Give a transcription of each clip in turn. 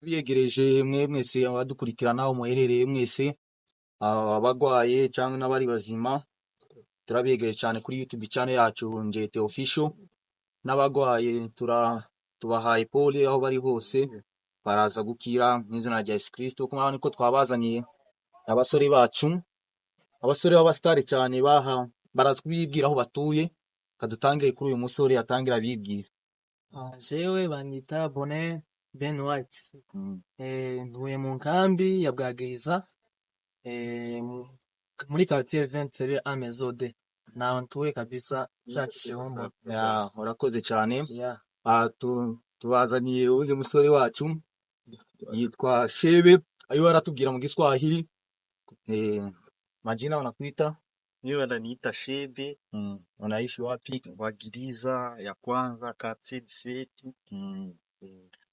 Biyegereje mwe mwese abadukurikirana aho muherereye mwese, abagwaye cyangwa n'abari bazima, turabegereje cyane kuri YouTube channel yacu Njete Official. N'abagwaye tubahaye pole aho bari hose, baraza gukira mu izina rya Yesu Kristo. Kuma niko twabazaniye abasore bacu, abasore b'abastari cyane baraza kubibwira aho batuye. Kadutangire kuri uyu musore atangira bibwira. Jewe banyita Bonheur Ben White. Ntuye mu nkambi ya Bwagiriza, muri quartier 20 Amezode. Naho ntuye kabisa shakishe hombo. Urakoze cyane. Yeah. Tubazaniye undi musore wacu yitwa Shebe, ayo aratubwira mu Giswahili. Majina wanakuita? Mimi wananiita Shebe. Unaishi wapi? Bwagiriza ya kwanza quartier 17.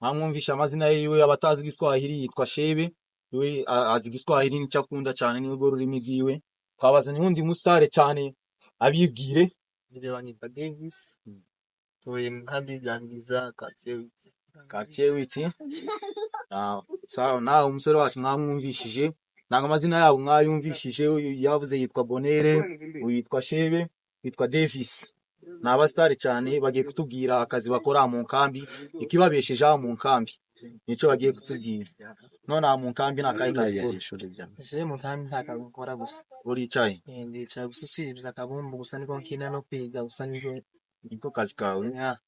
Mwamwumvisha amazina yiwe, abatazi Giswahili yitwa Shebe. Iwe azi Giswahili nicyo akunda cyane, nibwo rurimi rwiwe. Twabazaniye undi mustare cyane abibwire. Nide banyita Davis. Ntuye mu nkambi ya Bwagiriza quartier 8. Quartier 8. Sawa, nawe umusore wacu mwamwumvishije. Nanga amazina yabo mwayumvishije, yavuze yitwa Bonheur, uyitwa Shebe, yitwa Davis. Ni abastari cyane bagiye kutubwira akazi bakora mu nkambi, ikibabesheje mu nkambi. Nico bagiye kutubwira. None mu nkambi nakaye kazi kora. Je mu nkambi ntakakora gusa. Uricaye? Ndicaye gusa usibye akabumbu gusa niko nkina no kwiga gusa niko kazi kawe. Yeah.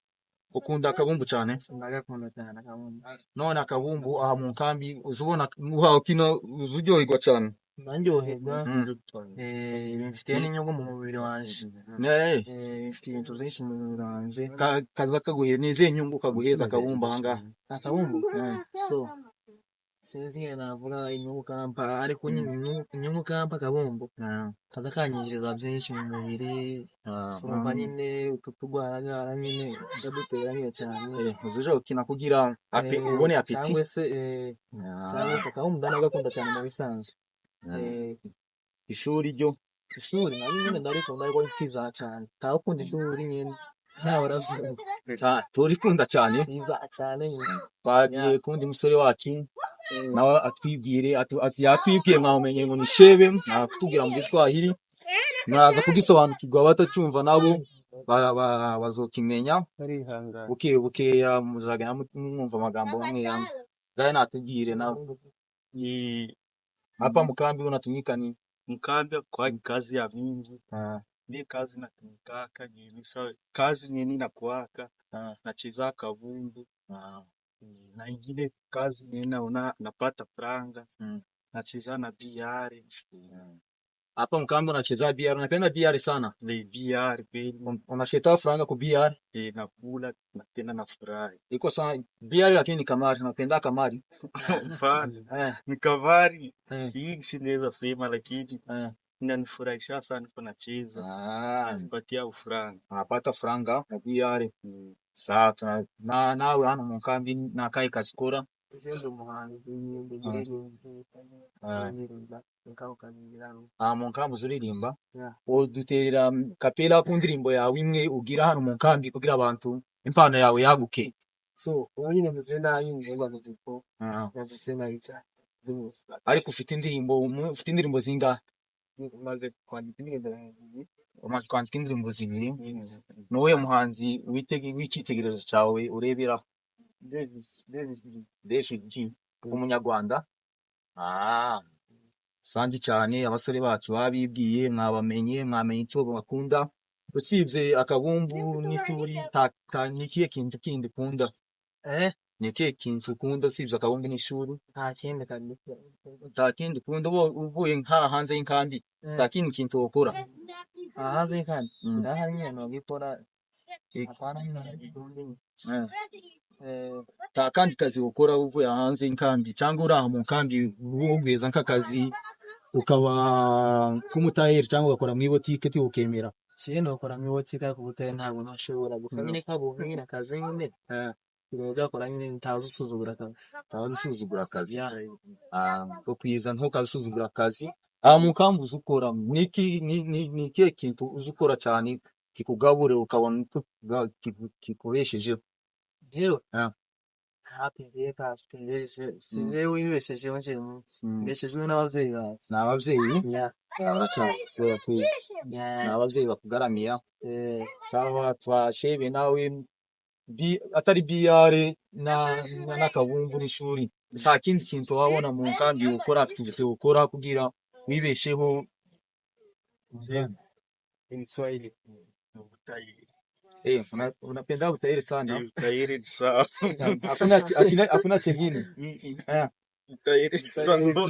Ukunda akabumbu cyane? Ndagakunda cyane akabumbu. None akabumbu aha mu nkambi uzubona uhawe kino uzuryoherwa cyane. Ndandyoherwa. Bimfitiye n'inyungu mu mubiri wanje. Bimfitiye ibintu byinshi mu mubiri wanje. Kaza kaguhe neze nyungu kaguheza akabumbu hanga. Akabumbu? So sinzi navuga inyungu kampa, ariko inyungu kampa akabumbu. Kaza kanyinjiriza byinshi mu mubiri. Urumva nyine ututugwaragara nyine ndadutera nyine cyane. Uzuje ukina kugira ubone apeti. Cyangwa se akabumbu ndanagakunda cyane mu bisanzwe. Ishuri ryo nari nyine ndarikunda, ariko sivya cyane. Takunda ishuri nyine ntawe uravyibuka. Turikunda cyane. Sivya cyane nyine. Bagiye kundi musore wacu nawe atwibwire, yatwibwiye mwamenye ngo ni Shebe, nakutubwira mu Giswahili. Mwaza kugisobanukirwa batacyumva nabo bazokimenya. Bukeya muzaga mwumva amagambo amwe yamwe. Gaye natubwire nawe. Hapa mkambi unatumika ni Mkambi kwa kazi ya mingi. Ni kazi natumikaka ni kazi nini nakuaka. Nacheza kabumbu. Na ingine kazi nini napata franga. Nacheza na BR. hapa mkambi unacheza BR. Unapenda BR sana? Ni BR kweli. Unasheta franga ku BR? Nakula na tena nafurahi. Iko sana BR, lakini ni kamari. Unapenda kamari? Mfano. Ni kamari. Sinaweza sema, lakini inanifurahisha sana niko nacheza. Nipatia franga. Unapata franga na BR. Sawa. Nawe hano mu nkambi nakaye kasikora. Mu nkambi uzuririmba? Uduterera kapela ku ndirimbo yawe imwe ugira hano mu nkambi kugira abantu impano yawe yaguke. So nyine ndetse nayo ngomba kuziko ndetse nayica. Ariko ufite indirimbo zingahe? Maze kwandika indirimbo Umaze kwandika indirimbo zibiri. Nowe muhanzi w'icyitegererezo cyawe urebera? Davis G, umunyarwanda. Sanzi cyane abasore bacu babibwiye, mwamenye icyo bakunda. Usibye akabumbu n'ishuri, nikiye kintu kindi ukunda? Nikiye kintu ukunda usibye akabumbu n'ishuri? nta kindi kandi. Nta kindi ukunda uvuye hanze y'inkambi? Nta kindi kintu ukora? Hanze y'inkambi ndahari nyine no gikora. Apana nyine. Ta kandi kazi ukora uvuye hanze y'inkambi cyangwa uraha mu nkambi ugweza nk'akazi ukaba kumutaheri cyangwa ugakora mu botike ukemera? Shino ukora mu botike kubuteye ntabwo nashobora gusa nyine kabonye akazi nyine. Ugakora nyine ntazo usuzugura akazi. Ko kwiza nto kazusuzugura akazi. Mu nkambi uzukora niki kintu uzukora cyane kikugaburira ukabona kikoresheje? Jewe hapi reka size wibeshejeho njyewe mbeshejwe n'ababyeyi bawe ni ababyeyi ya baracyakora kwiga ni ababyeyi bakugaramiya sawa twashebe nawe atari biyare n'akabumbu n'ishuri nta kindi kintu wabona mu nkambi ukora activity ukora kugira wibesheho Kiswahili utairi. Unapenda utairi sana Utairi ni sawa. hakuna chengine Utairi ni sawa.